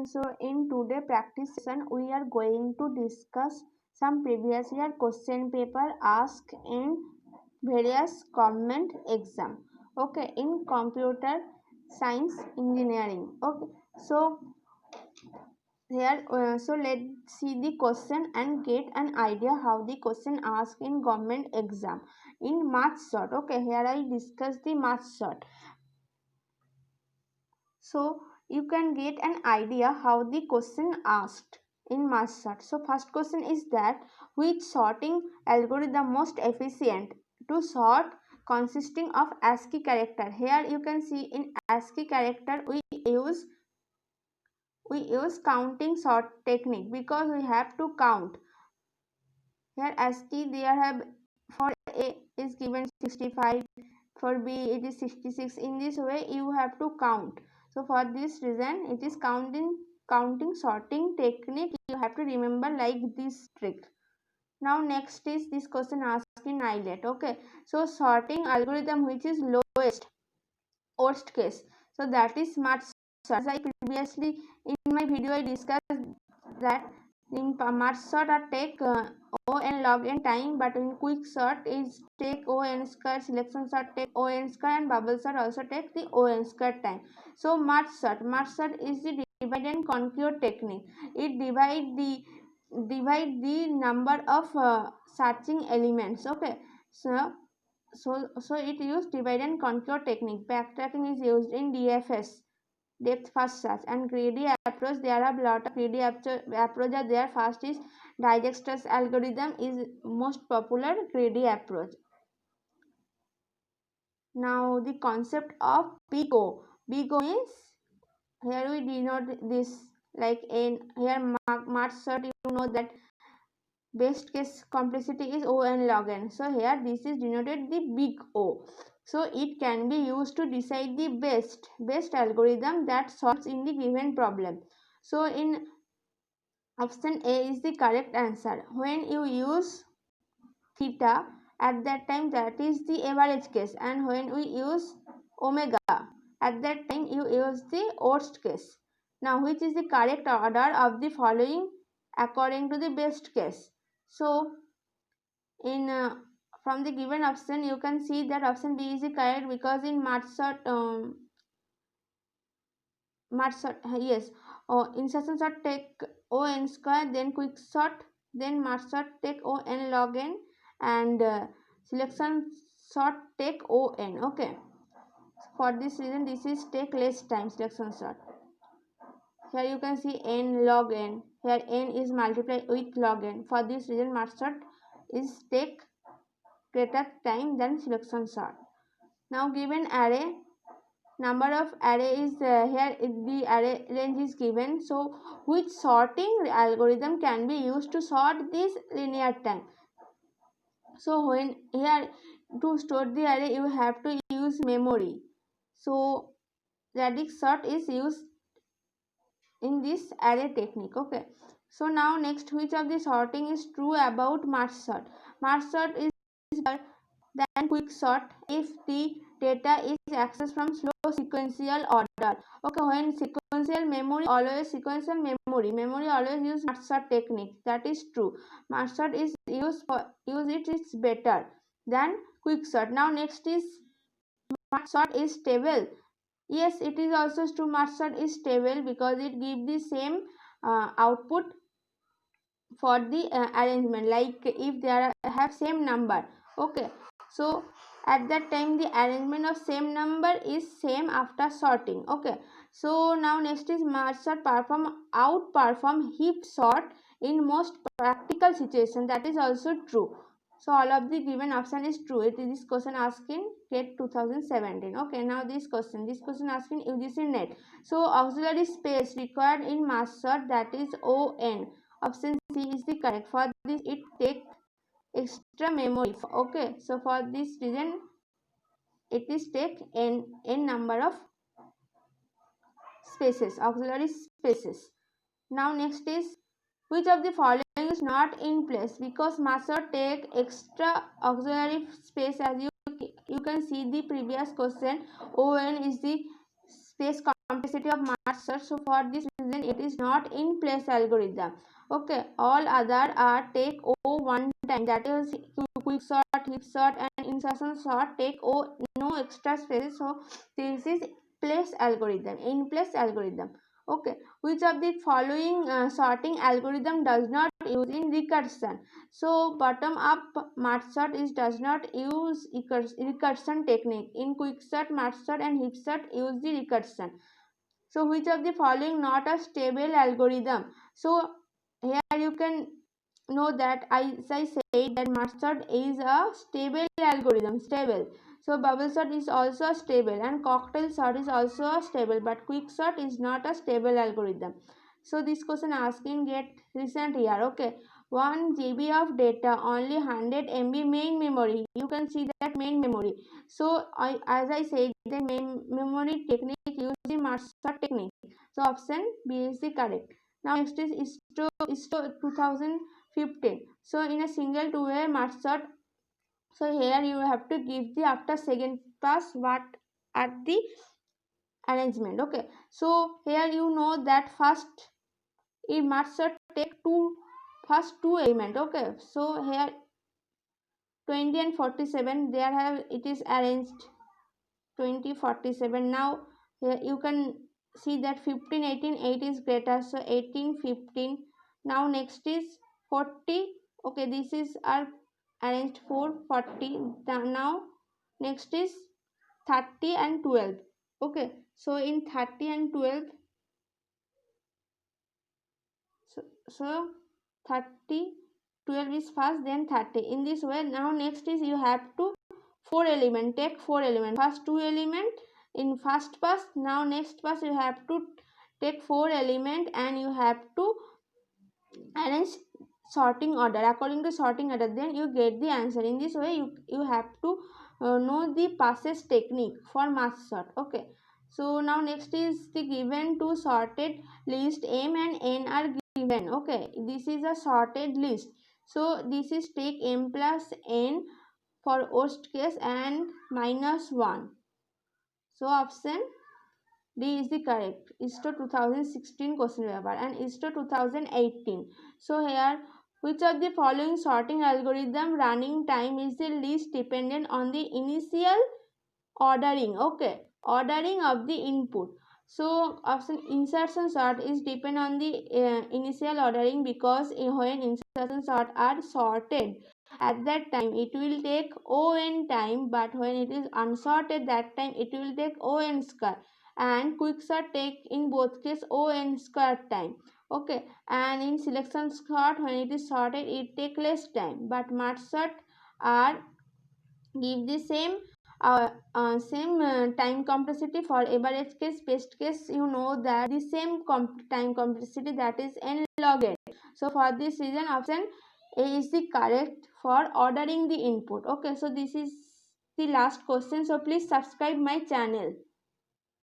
So in today practice session we are going to discuss some previous year question paper asked in various government exam. Okay, in computer science engineering. Okay, so here so let's see the question and get an idea how the question asked in government exam in math short. Okay, here I discuss the math short, so you can get an idea how the question asked in math short. So first question is that which sorting algorithm most efficient to sort consisting of ASCII character. Here you can see in ASCII character we use counting sort technique because we have to count. Here ASCII there have for A is given 65, for B it is 66. In this way you have to count. So for this reason it is counting sorting technique. You have to remember like this trick. Now next is this question asked in IELTS. Okay, so sorting algorithm which is lowest worst case. So that is smart sort. As I previously in my video I discussed that in smart sort are take O n log n time, but in quick sort is take O n square, selection sort take O n square, and bubble sort also take the O n square time. So smart sort is the divide and conquer technique. It divide the number of searching elements. Okay, so it used divide and conquer technique. Backtracking is used in DFS, depth first search, and greedy approach. There are a lot of greedy approach are there. First is Dijkstra's algorithm is most popular greedy approach. Now the concept of big O. Big O means here we denote this like in here March sort. You know that best case complexity is O n log n. So here this is denoted the big O. So it can be used to decide the best algorithm that solves in the given problem. So in option A is the correct answer. When you use theta at that time, that is the average case, and when we use omega at that time you use the worst case. Now which is the correct order of the following according to the best case? So in from the given option you can see that option B is the correct, because in math sort yes, insertion sort take O n square, then quick sort, then math sort take O n log n, and selection sort take O n. Okay, for this reason this is take less time selection sort. Here you can see n log n. Here n is multiplied with log n. For this reason math sort is take greater time than selection sort. Now given array, number of array is here the array range is given. So which sorting algorithm can be used to sort this linear time? So when here to store the array you have to use memory. So radix sort is used in this array technique. Okay, so now next, which of the sorting is true about merge sort? Merge sort is better than quick sort if the data is accessed from slow sequential order. Okay, when sequential memory always use merge sort technique, that is true. Merge sort is used for it is better than quick sort. Now next is merge sort is stable. Yes, it is also true. Merge sort is stable because it gives the same output for the arrangement, like if they have same number. Okay, so at that time the arrangement of same number is same after sorting. Okay, so now next is merge sort outperform heap sort in most practical situation. That is also true. So all of the given option is true. It is this question asking GATE 2017. Okay, now this question asking UGC NET. So auxiliary space required in merge sort, that is ON. Option C is the correct. For this it takes extra memory. Okay, so for this reason it is take n number of spaces, auxiliary spaces. Now next is which of the following is not in place, because merge sort take extra auxiliary space. As you can see the previous question, ON is the space complexity of merge sort. So for this reason it is not in place algorithm. Okay, all other are take O one time, that is quick sort, heap sort and insertion sort take O, no extra spaces. So this is place algorithm, in place algorithm. Okay, which of the following sorting algorithm does not use in recursion? So bottom up merge sort is does not use recursion technique. In quicksort, merge sort and heap sort use the recursion. So which of the following not a stable algorithm? So here you can know that as I said that merge sort is a stable algorithm, stable. So bubble sort is also stable and cocktail sort is also stable, but quick sort is not a stable algorithm. So this question asking get recent here. Okay, 1 GB of data, only 100 MB main memory. You can see that main memory. So as I said, the main memory technique used in merge sort technique. So option B is the correct. Now next is ISTO 2015. So in a single two-way merge sort, so here you have to give the after second pass what at the arrangement. Okay, so here you know that first in merge sort take first two element. Okay, so here 20 and 47 there have it is arranged 20 47. Now here you can see that 15 18 8 is greater, so 18 15. Now next is 40. Okay, this is our arranged 4 40. Now next is 30 and 12. Okay, so in 30 and 12, so 30 12 is first, then 30 in this way. Now next is you have to 4 element, take 4 element, first 2 element in first pass. Now next pass you have to take 4 element and you have to arrange sorting order according to sorting order, then you get the answer. In this way you have to know the passes technique for merge sort. Okay, so now next is the given to sorted list M and N are given. Okay, this is a sorted list, so this is take M plus N for worst case and minus 1. So option D is the correct. ISTO 2016 question paper and ISTO 2018. So here, which of the following sorting algorithm running time is the least dependent on the initial ordering? Okay, ordering of the input. So option insertion sort is depend on the initial ordering, because when insertion sort are sorted at that time it will take on time, but when it is unsorted that time it will take on square, and quick sort take in both case on square time. Okay, and in selection sort when it is sorted it take less time, but merge sort are give the same time complexity. For average case, best case, you know that the same time complexity, that is n log n. So for this reason option A is the correct for ordering the input. Okay, so this is the last question, so please subscribe my channel.